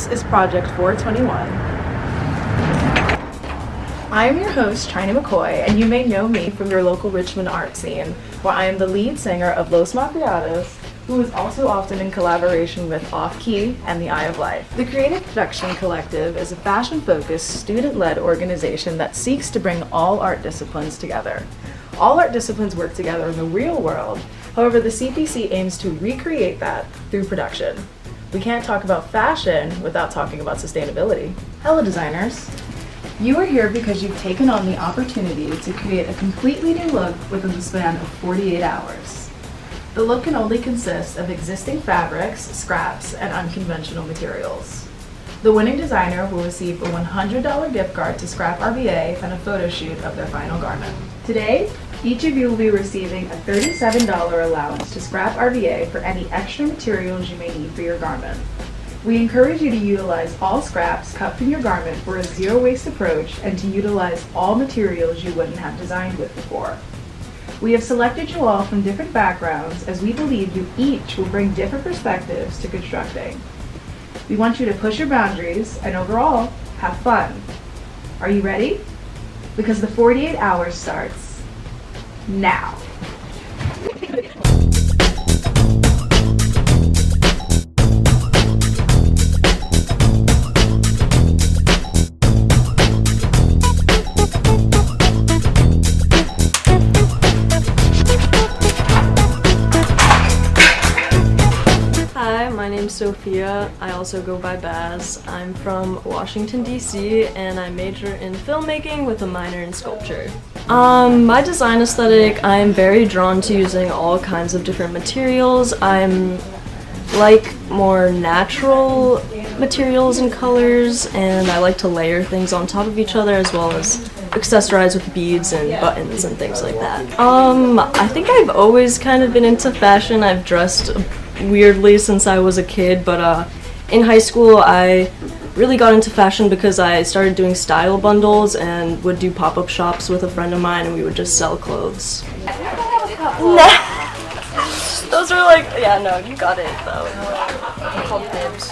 This is Project 421. I am your host, Trini McCoy, and you may know me from your local Richmond art scene, where I am the lead singer of Los Macchiatos, who is also often in collaboration with Off Key and the Eye of Life. The Creative Production Collective is a fashion-focused, student-led organization that seeks to bring all art disciplines together. All art disciplines work together in the real world. However, the CPC aims to recreate that through production. We can't talk about fashion without talking about sustainability. Hello, designers. You are here because you've taken on the opportunity to create a completely new look within the span of 48 hours. The look can only consist of existing fabrics, scraps, and unconventional materials. The winning designer will receive a $100 gift card to Scrap RBA and a photo shoot of their final garment. Today, each of you will be receiving a $37 allowance to Scrap RBA for any extra materials you may need for your garment. We encourage you to utilize all scraps cut from your garment for a zero-waste approach and to utilize all materials you wouldn't have designed with before. We have selected you all from different backgrounds as we believe you each will bring different perspectives to constructing. We want you to push your boundaries and overall, have fun. Are you ready? Because the 48 hours starts now. Sophia. I also go by Baz. I'm from Washington, D.C., and I major in filmmaking with a minor in sculpture. My design aesthetic, I'm very drawn to using all kinds of different materials. I'm like more natural materials and colors, and I like to layer things on top of each other as well as accessorize with beads and buttons and things like that. I think I've always kind of been into fashion. I've dressed weirdly since I was a kid, but in high school I really got into fashion because I started doing style bundles and would do pop-up shops with a friend of mine, and we would just sell clothes. Those are like, yeah, no, you got it though. Called bibs.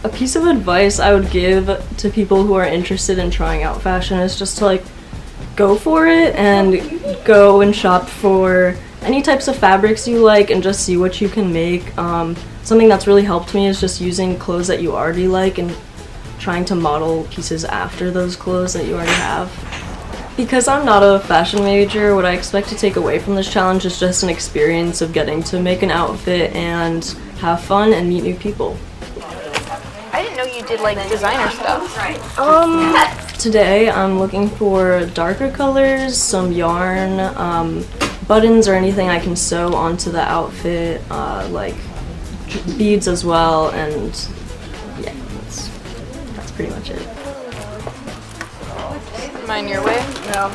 A piece of advice I would give to people who are interested in trying out fashion is just to like go for it and go and shop for any types of fabrics you like and just see what you can make. Something that's really helped me is just using clothes that you already like and trying to model pieces after those clothes that you already have. Because I'm not a fashion major, what I expect to take away from this challenge is just an experience of getting to make an outfit and have fun and meet new people. I didn't know you did like designer stuff. Today I'm looking for darker colors, some yarn, buttons or anything I can sew onto the outfit, like beads as well, and yeah, that's pretty much it. Mine your way? No.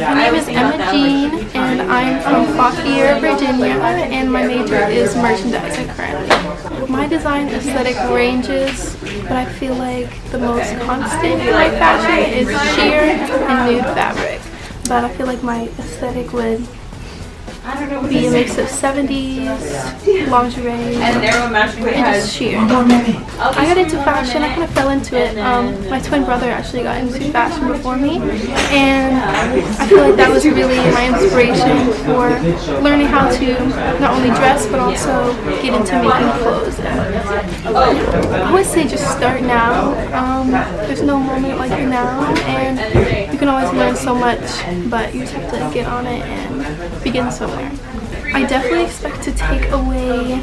My name is Emma Jean, and I'm from Fauquier, Virginia, and my major is merchandising currently. My design aesthetic ranges, but I feel like the most constant in my fashion is sheer and nude fabric. But I feel like my aesthetic would be a mix of 70s, lingerie, and just sheer. I got into fashion, I kind of fell into it. My twin brother actually got into fashion before me, and I feel like that was really my inspiration for learning how to not only dress but also get into making clothes. I would say just start now. There's no moment like now, and you can always learn so much, but you just have to get on it and begin somewhere. I definitely expect to take away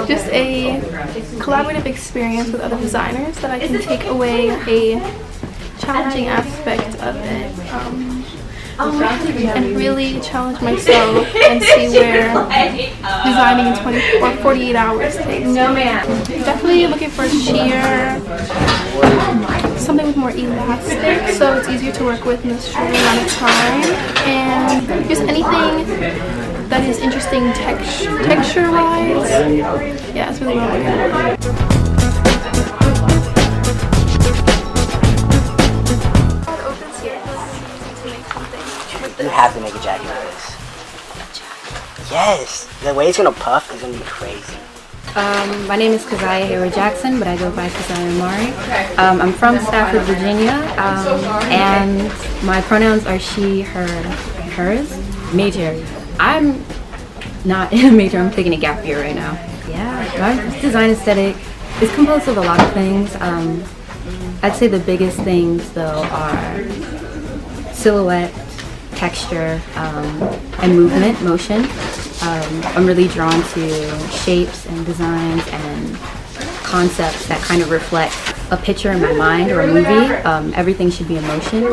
just a collaborative experience with other designers, that I can take away a challenging aspect of it and really challenge myself and see where designing in 20 or 48 hours takes me. Definitely looking for sheer, something with more elastic, so it's easier to work with in a shorter amount of time, and just anything that is interesting texture-wise. Yeah, it's really well done. You have to make a jacket like this. Yes! The way it's gonna puff is gonna be crazy. My name is Keziah Jackson, but I go by Keziah Amaree. I'm from Stafford, Virginia, and my pronouns are she, her, hers. Major. I'm not in a major, I'm taking a gap year right now. Yeah, my design aesthetic is composed of a lot of things. I'd say the biggest things though are silhouette, texture, and movement, motion. I'm really drawn to shapes and designs and concepts that kind of reflect a picture in my mind or a movie. Everything should be in motion.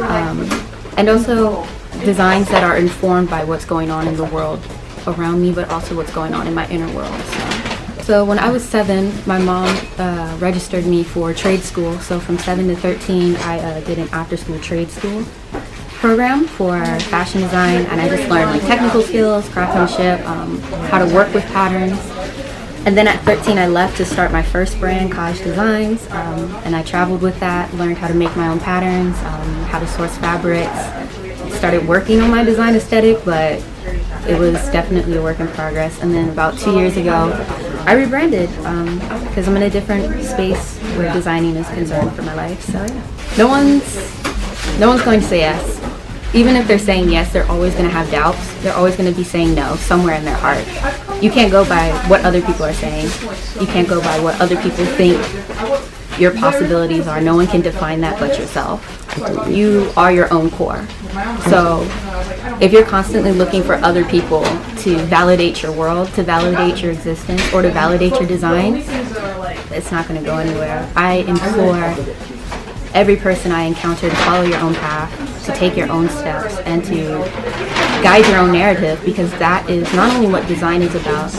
And also designs that are informed by what's going on in the world around me, but also what's going on in my inner world. So when I was 7, my mom registered me for trade school. So from 7 to 13, I did an after-school trade school program for fashion design, and I just learned like technical skills, craftsmanship, how to work with patterns. And then at 13 I left to start my first brand, HUGH Designs, and I traveled with that, learned how to make my own patterns, how to source fabrics, started working on my design aesthetic, but it was definitely a work in progress. And then about 2 years ago I rebranded because I'm in a different space where designing is concerned for my life. So yeah, no one's going to say yes. Even if they're saying yes, they're always going to have doubts. They're always going to be saying no somewhere in their heart. You can't go by what other people are saying. You can't go by what other people think your possibilities are. No one can define that but yourself. You are your own core. So if you're constantly looking for other people to validate your world, to validate your existence, or to validate your design, it's not going to go anywhere. I implore every person I encounter to follow your own path, to take your own steps, and to guide your own narrative, because that is not only what design is about,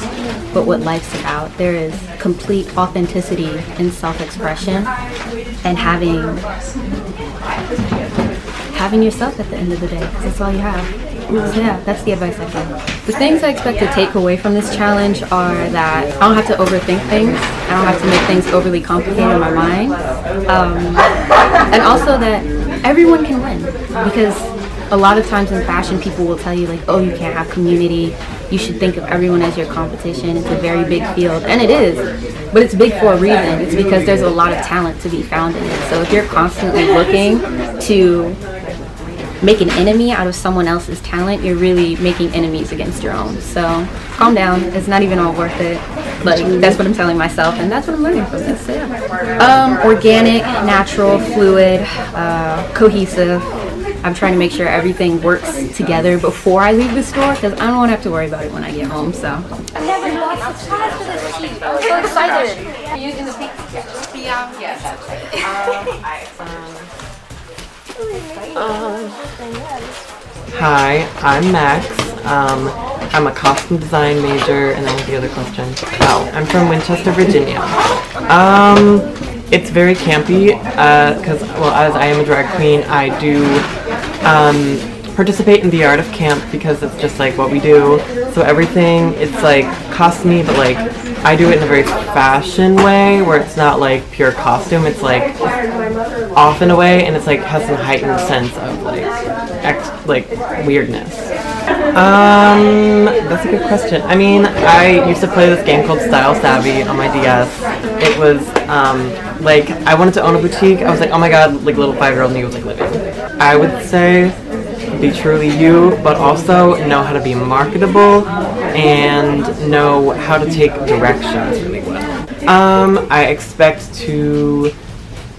but what life's about. There is complete authenticity in self-expression and having yourself at the end of the day, because that's all you have. So yeah, that's the advice I give. The things I expect to take away from this challenge are that I don't have to overthink things. I don't have to make things overly complicated in my mind. And also that everyone can win. Because a lot of times in fashion, people will tell you like, oh, you can't have community. You should think of everyone as your competition. It's a very big field. And it is. But it's big for a reason. It's because there's a lot of talent to be found in it. So if you're constantly looking to make an enemy out of someone else's talent, you're really making enemies against your own. So calm down, it's not even all worth it. But that's what I'm telling myself, and that's what I'm learning from this. So yeah. Organic, natural, fluid, cohesive. I'm trying to make sure everything works together before I leave the store, because I don't want to have to worry about it when I get home. So I've never bought supplies for this sheet. I'm so excited. Are you using the pink? Yes. Hi, I'm Max. I'm a costume design major, and then what's the other question? Oh, I'm from Winchester, Virginia. It's very campy, because, well, as I am a drag queen, I do participate in the art of camp, because it's just like what we do. So everything, it's like costumey, but like I do it in a very fashion way, where it's not like pure costume. It's like off in a way, and it's like has some heightened sense of like weirdness. That's a good question. I mean, I used to play this game called Style Savvy on my DS. It was like I wanted to own a boutique. I was like, oh my god, like little 5-year-old me was like living. I would say be truly you, but also know how to be marketable and know how to take directions really well. I expect to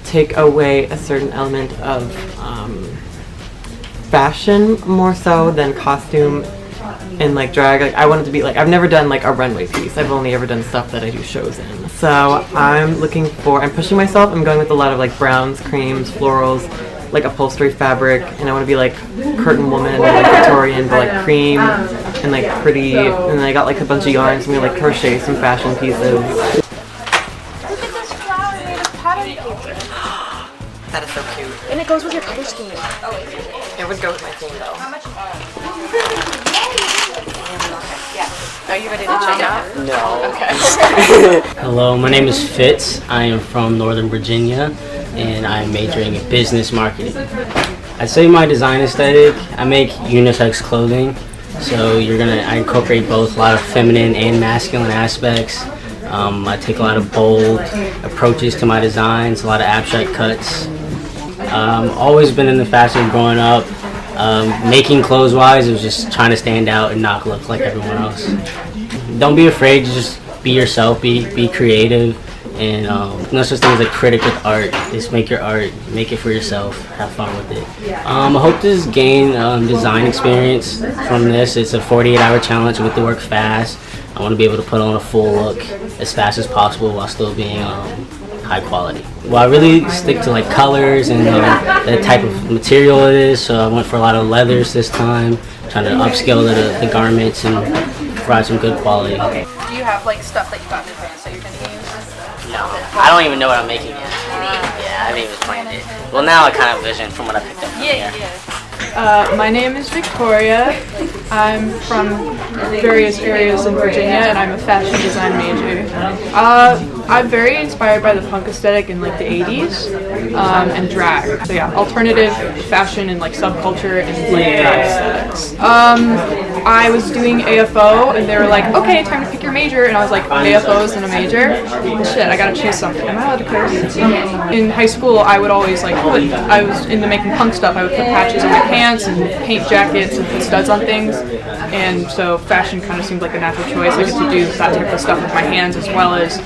take away a certain element of fashion more so than costume and like drag. Like I wanted to be like, I've never done like a runway piece. I've only ever done stuff that I do shows in. So I'm pushing myself. I'm going with a lot of like browns, creams, florals, like upholstery fabric, and I want to be like curtain woman, like Victorian, but like cream and like pretty. And then I got like a bunch of yarns. I'm gonna like crochet some fashion pieces. Look at this flower made of pattern paper. That is so cute. And it goes with your color scheme. It would go with my theme though. Are you ready to check out? No. Okay. Hello, my name is Fitz. I am from Northern Virginia, and I am majoring in business marketing. I'd say my design aesthetic, I make unisex clothing, so I incorporate both a lot of feminine and masculine aspects. I take a lot of bold approaches to my designs, a lot of abstract cuts. Always been in the fashion growing up. Making clothes-wise, it was just trying to stand out and not look like everyone else. Don't be afraid to just be yourself, be creative, and no such thing as a critic with art. Just make your art, make it for yourself, have fun with it. I hope to gain design experience from this. It's a 48-hour challenge with the work fast. I want to be able to put on a full look as fast as possible while still being high quality. Well, I really stick to like colors and the type of material it is, so I went for a lot of leathers this time, trying to upscale the garments and provide some good quality. Okay. Do you have like stuff that you got in advance that you're going to use? No, I don't even know what I'm making yet. Yeah, I haven't even planned it. Well, now I kind of vision from what I picked up from here. My name is Victoria. I'm from various areas in Virginia, and I'm a fashion design major. I'm very inspired by the punk aesthetic in like the 80s and drag. So yeah, alternative fashion and like subculture and like drag aesthetics. I was doing AFO, and they were like, "Okay, time to pick your major," and I was like, "AFO isn't a major? Shit, I gotta choose something." Am I allowed to curse? In high school, I would always like I was into making punk stuff. I would put patches on my pants and paint jackets and put studs on things, and so fashion kind of seemed like a natural choice. I get to do that type of stuff with my hands, as well as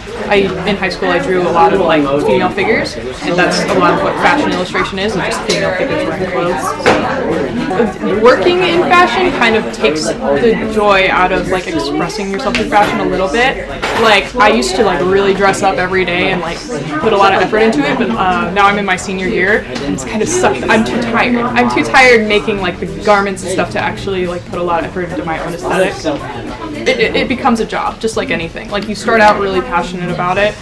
in high school I drew a lot of like female figures, and that's a lot of what fashion illustration is, just female figures wearing clothes. Working in fashion kind of takes the joy out of like expressing yourself through fashion a little bit. Like I used to like really dress up every day and like put a lot of effort into it, but now I'm in my senior year and it's kind of sucked. I'm too tired. I'm too tired making like the garments and stuff to actually like put a lot of effort into my own aesthetic. It becomes a job, just like anything. Like you start out really passionate about it,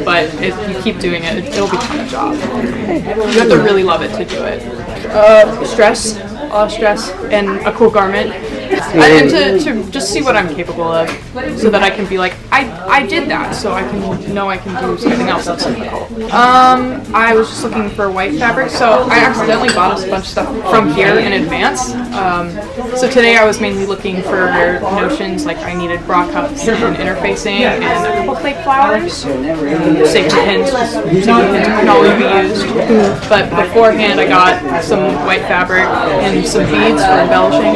but if you keep doing it, it'll become a job. You have to really love it to do it. Stress, a lot of stress, and a cool garment. And to just see what I'm capable of, so that I can be like, I did that, so I can know I can do something else that's typical. I was just looking for white fabric, so I accidentally bought a bunch of stuff from here in advance. So today I was mainly looking for notions, like I needed bra cups and interfacing and a couple fake flowers, safety pins, safety pins can always be used. But beforehand I got some white fabric and some beads for embellishing.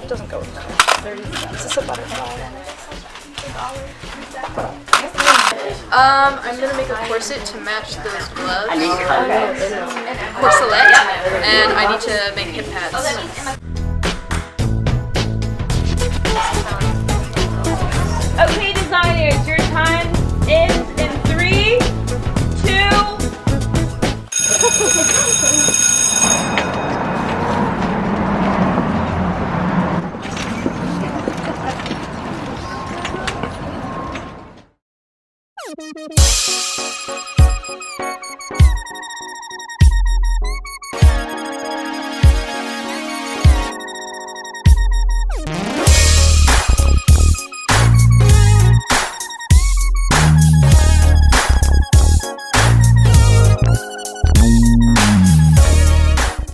Doesn't go with that. Is this a butterfly? I'm gonna make a corset to match those gloves. Corselet, and I need to make hip pads.